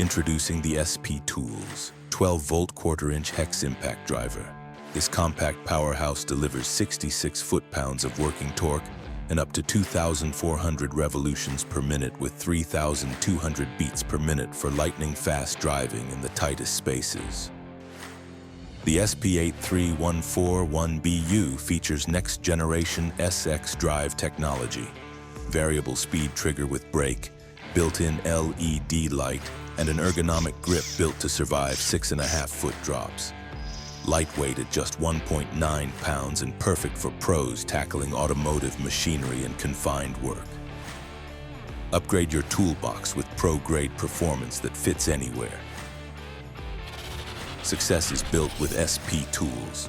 Introducing the SP Tools 12-volt quarter-inch Hex Impact Driver. This compact powerhouse delivers 66 foot-pounds of working torque and up to 2,400 revolutions per minute with 3,200 beats per minute for lightning-fast driving in the tightest spaces. The SP83141BU features next-generation SX drive technology, variable speed trigger with brake, built-in LED light, and an ergonomic grip built to survive 6.5-foot drops. Lightweight at just 1.9 pounds and perfect for pros tackling automotive machinery and confined work. Upgrade your toolbox with pro-grade performance that fits anywhere. Success is built with SP Tools.